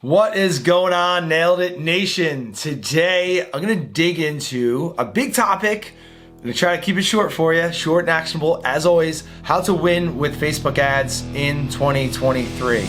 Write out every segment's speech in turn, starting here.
What is going on, Nailed It Nation? Today, I'm going to dig into a big topic. I'm going to try to keep it short for you, short and actionable, as always, how to win with Facebook ads in 2023.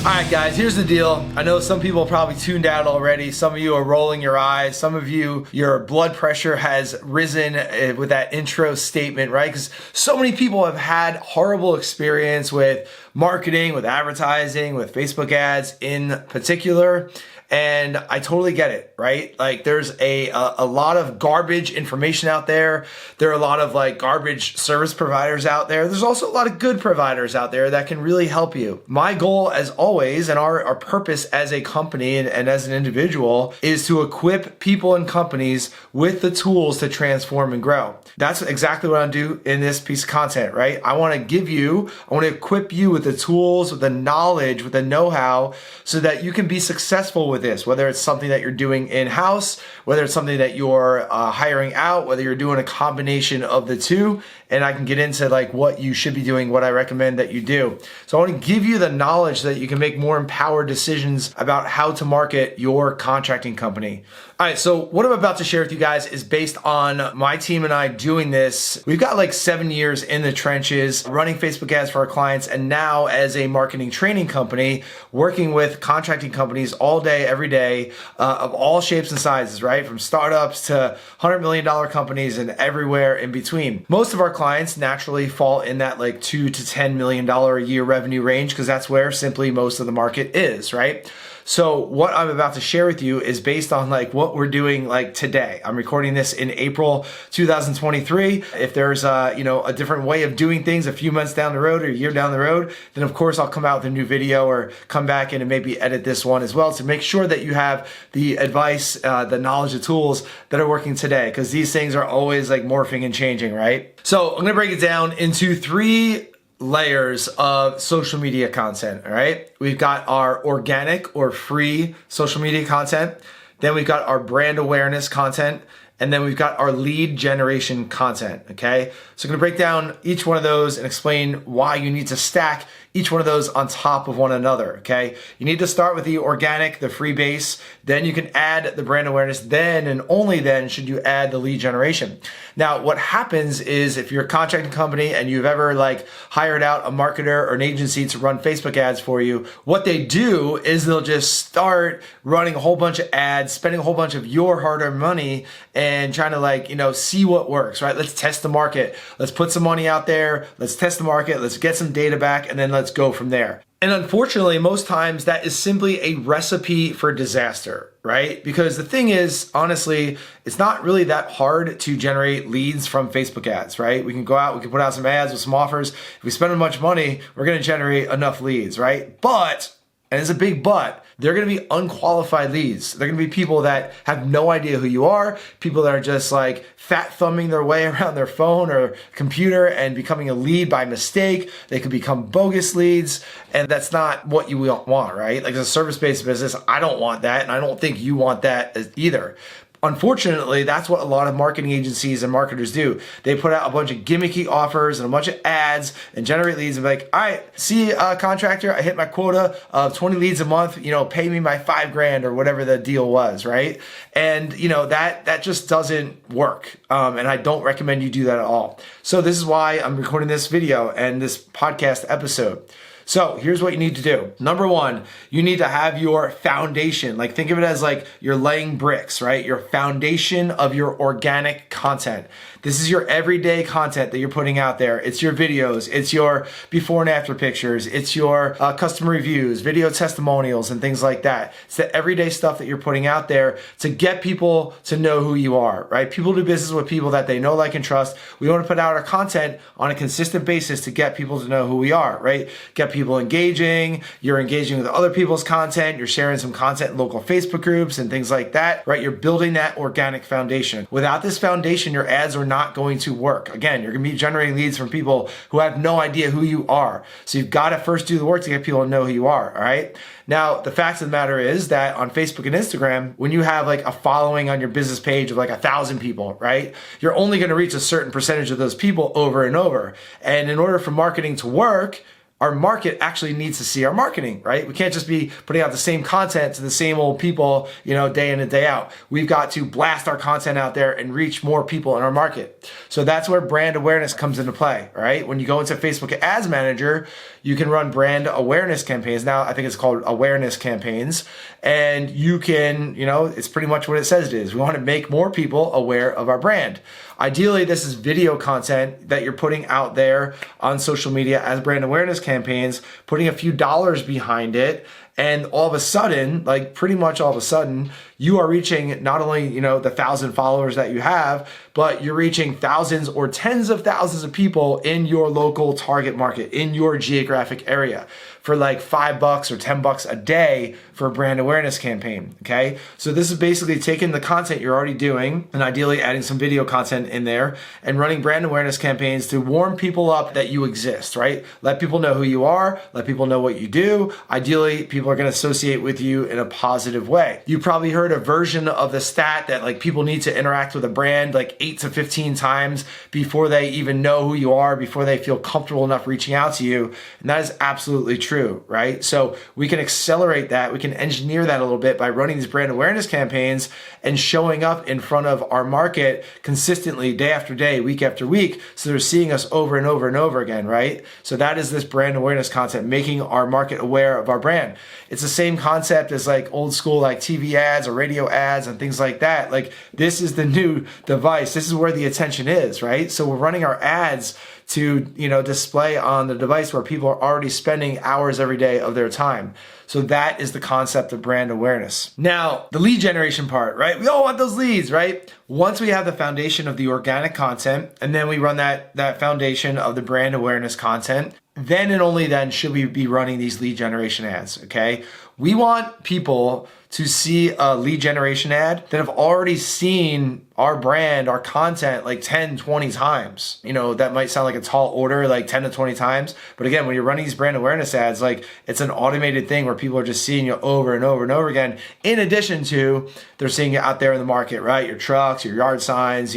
All right, guys, here's the deal. I know some people probably tuned out already. Some of you are rolling your eyes. Some of you, your blood pressure has risen with that intro statement, right? Because so many people have had horrible experience with marketing, with advertising, with Facebook ads in particular. And I totally get it, right? Like there's a lot of garbage information out there. There are a lot of like garbage service providers out there. There's also a lot of good providers out there that can really help you. My goal as always, and our purpose as a company and as an individual is to equip people and companies with the tools to transform and grow. That's exactly what I do in this piece of content, right? I want to equip you with the tools, with the knowledge, with the know-how so that you can be successful with this, whether it's something that you're doing in-house, whether it's something that you're hiring out, whether you're doing a combination of the two. And I can get into like what you should be doing, what I recommend that you do. So I want to give you the knowledge so that you can make more empowered decisions about how to market your contracting company. All right, so what I'm about to share with you guys is based on my team and I doing this. We've got like 7 years in the trenches running Facebook ads for our clients, and now as a marketing training company, working with contracting companies all day, every day, of all shapes and sizes, right? From startups to $100 million companies and everywhere in between. Most of our clients naturally fall in that like $2 to $10 million a year revenue range because that's where simply most of the market is, right? So what I'm about to share with you is based on like what we're doing like today. I'm recording this in April 2023. If there's a different way of doing things a few months down the road or a year down the road, then of course I'll come out with a new video or come back in and maybe edit this one as well to make sure that you have the advice, the knowledge, the tools that are working today, because these things are always like morphing and changing, right? So I'm gonna break it down into 3 layers of social media content, all right? We've got our organic or free social media content. Then we've got our brand awareness content. And then we've got our lead generation content, okay? So I'm gonna break down each one of those and explain why you need to stack each one of those on top of one another, okay? You need to start with the organic, the free base, then you can add the brand awareness, then and only then should you add the lead generation. Now, what happens is if you're a contracting company and you've ever like hired out a marketer or an agency to run Facebook ads for you, what they do is they'll just start running a whole bunch of ads, spending a whole bunch of your hard-earned money and trying to see what works, right? Let's test the market. Let's put some money out there. Let's test the market. Let's get some data back and then let's go from there. And unfortunately, most times that is simply a recipe for disaster, right? Because the thing is, honestly, it's not really that hard to generate leads from Facebook ads, right? We can go out, we can put out some ads with some offers. If we spend a bunch of money, we're going to generate enough leads, right? But, and it's a big but, they're going to be unqualified leads. They're going to be people that have no idea who you are, people that are just like fat thumbing their way around their phone or computer and becoming a lead by mistake. They could become bogus leads, and that's not what you want, right? Like as a service-based business, I don't want that, and I don't think you want that either. Unfortunately, that's what a lot of marketing agencies and marketers do. They put out a bunch of gimmicky offers and a bunch of ads and generate leads and be like, all right, see, contractor, I hit my quota of 20 leads a month, pay me my $5,000 or whatever the deal was, right? And that just doesn't work. And I don't recommend you do that at all. So this is why I'm recording this video and this podcast episode. So here's what you need to do. Number 1, you need to have your foundation. Like think of it as like you're laying bricks, right? Your foundation of your organic content. This is your everyday content that you're putting out there. It's your videos, it's your before and after pictures, it's your customer reviews, video testimonials, and things like that. It's the everyday stuff that you're putting out there to get people to know who you are, right? People do business with people that they know, like, and trust. We want to put out our content on a consistent basis to get people to know who we are, right? Get people engaging, you're engaging with other people's content, you're sharing some content in local Facebook groups and things like that, right? You're building that organic foundation. Without this foundation, foundation, your ads are not going to work. Again, you're going to be generating leads from people who have no idea who you are. So you've got to first do the work to get people to know who you are, all right? Now, the fact of the matter is that on Facebook and Instagram, when you have like a following on your business page of like 1,000 people, right? You're only going to reach a certain percentage of those people over and over. And in order for marketing to work, our market actually needs to see our marketing, right? We can't just be putting out the same content to the same old people, day in and day out. We've got to blast our content out there and reach more people in our market. So that's where brand awareness comes into play, right? When you go into Facebook Ads Manager, you can run brand awareness campaigns. Now, I think it's called awareness campaigns. And you can, it's pretty much what it says it is. We want to make more people aware of our brand. Ideally, this is video content that you're putting out there on social media as brand awareness campaigns, putting a few dollars behind it. And all of a sudden, like pretty much all of a sudden, you are reaching not only, the 1,000 followers that you have, but you're reaching thousands or tens of thousands of people in your local target market, in your geographic area for like $5 or $10 a day for a brand awareness campaign, okay? So this is basically taking the content you're already doing and ideally adding some video content in there and running brand awareness campaigns to warm people up that you exist, right? Let people know who you are, let people know what you do. Ideally, people are gonna associate with you in a positive way. You probably heard a version of the stat that like people need to interact with a brand like 8 to 15 times before they even know who you are, before they feel comfortable enough reaching out to you. And that is absolutely true, right? So we can accelerate that. We can engineer that a little bit by running these brand awareness campaigns and showing up in front of our market consistently day after day, week after week. So they're seeing us over and over and over again, right? So that is this brand awareness content, making our market aware of our brand. It's the same concept as like old school like TV ads or radio ads and things like that. Like this is the new device. This is where the attention is, right? So we're running our ads to, display on the device where people are already spending hours every day of their time. So that is the concept of brand awareness. Now, the lead generation part, right? We all want those leads, right? Once we have the foundation of the organic content, and then we run that foundation of the brand awareness content, then and only then should we be running these lead generation ads, okay? We want people to see a lead generation ad that have already seen our brand, our content like 10, 20 times. That might sound like a tall order, like 10 to 20 times. But again, when you're running these brand awareness ads, like it's an automated thing where people are just seeing you over and over and over again. In addition to they're seeing it out there in the market, right? Your trucks, your yard signs,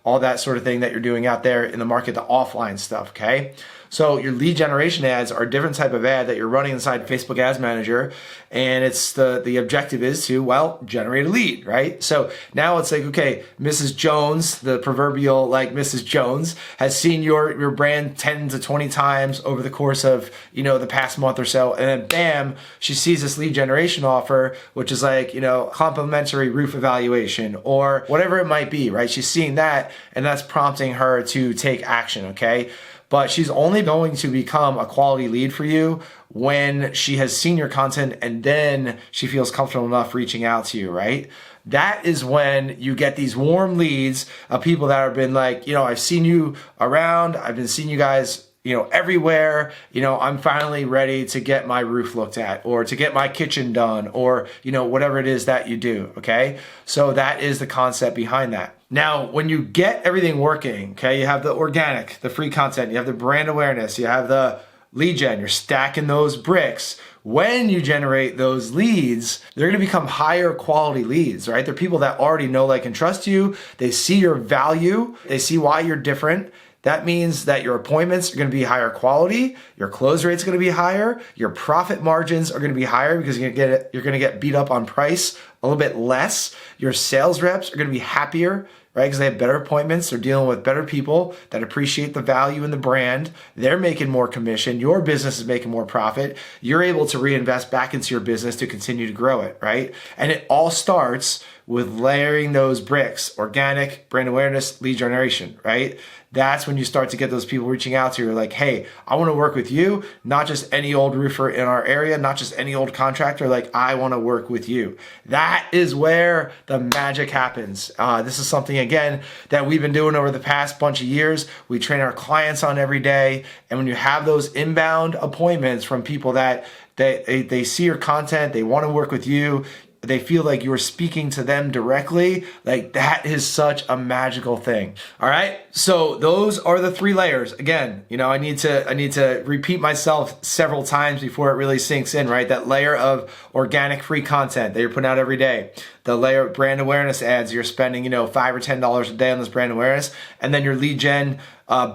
all that sort of thing that you're doing out there in the market, the offline stuff, okay? So your lead generation ads are a different type of ad that you're running inside Facebook Ads Manager. And it's the objective is to, generate a lead, right? So now it's like, okay, Mrs. Jones, the proverbial like Mrs. Jones, has seen your brand 10 to 20 times over the course of, the past month or so. And then bam, she sees this lead generation offer, which is like, complimentary roof evaluation or whatever it might be, right? She's seeing that and that's prompting her to take action, okay? But she's only going to become a quality lead for you when she has seen your content and then she feels comfortable enough reaching out to you, right? That is when you get these warm leads of people that have been like, I've seen you around, I've been seeing you guys, everywhere, I'm finally ready to get my roof looked at or to get my kitchen done or, whatever it is that you do, okay? So that is the concept behind that. Now, when you get everything working, okay, you have the organic, the free content, you have the brand awareness, you have the lead gen, you're stacking those bricks. When you generate those leads, they're going to become higher quality leads, right? They're people that already know, like, and trust you. They see your value. They see why you're different. That means that your appointments are going to be higher quality, your close rate's going to be higher, your profit margins are going to be higher because you're going to get beat up on price a little bit less. Your sales reps are going to be happier, right? Because they have better appointments. They're dealing with better people that appreciate the value in the brand. They're making more commission. Your business is making more profit. You're able to reinvest back into your business to continue to grow it, right? And it all starts with layering those bricks, organic, brand awareness, lead generation, right? That's when you start to get those people reaching out to you like, hey, I want to work with you, not just any old roofer in our area, not just any old contractor, like I want to work with you. That is where the magic happens. This is something, again, that we've been doing over the past bunch of years. We train our clients on every day. And when you have those inbound appointments from people that they see your content, they want to work with you, they feel like you're speaking to them directly, like that is such a magical thing. All right. So those are the 3 layers. Again, you know, I need to repeat myself several times before it really sinks in, right? That layer of organic free content that you're putting out every day, the layer of brand awareness ads, you're spending, you know, $5 or $10 a day on this brand awareness, and then your lead gen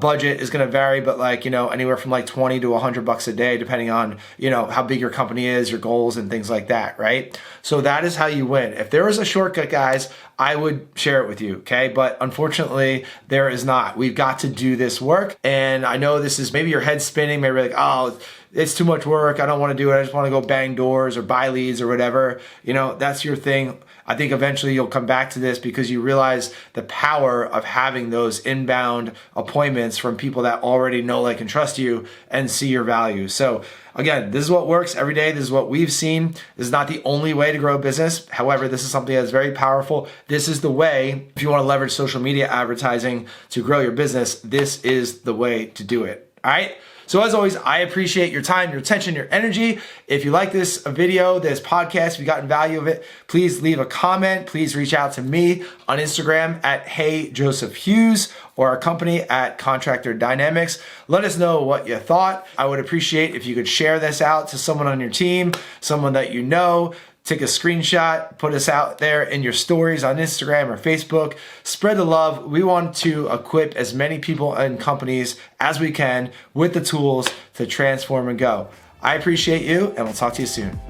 budget is going to vary, but like, you know, anywhere from like 20 to $100 a day, depending on, you know, how big your company is, your goals and things like that, right? So that is how you win. If there was a shortcut, guys, I would share it with you, okay? But unfortunately, there is not. We've got to do this work. And I know this is maybe your head spinning, maybe like, oh, it's too much work. I don't want to do it. I just want to go bang doors or buy leads or whatever. You know, that's your thing. I think eventually you'll come back to this because you realize the power of having those inbound appointments from people that already know, like, and trust you and see your value. So again, this is what works every day. This is what we've seen. This is not the only way to grow a business. However, this is something that's very powerful. This is the way, if you want to leverage social media advertising to grow your business, this is the way to do it. All right. So as always, I appreciate your time, your attention, your energy. If you like this video, this podcast, if you gotten value of it, please leave a comment. Please reach out to me on Instagram at HeyJosephHughes or our company at Contractor Dynamics. Let us know what you thought. I would appreciate if you could share this out to someone on your team, someone that you know. Take a screenshot, put us out there in your stories on Instagram or Facebook. Spread the love. We want to equip as many people and companies as we can with the tools to transform and go. I appreciate you, and we'll talk to you soon.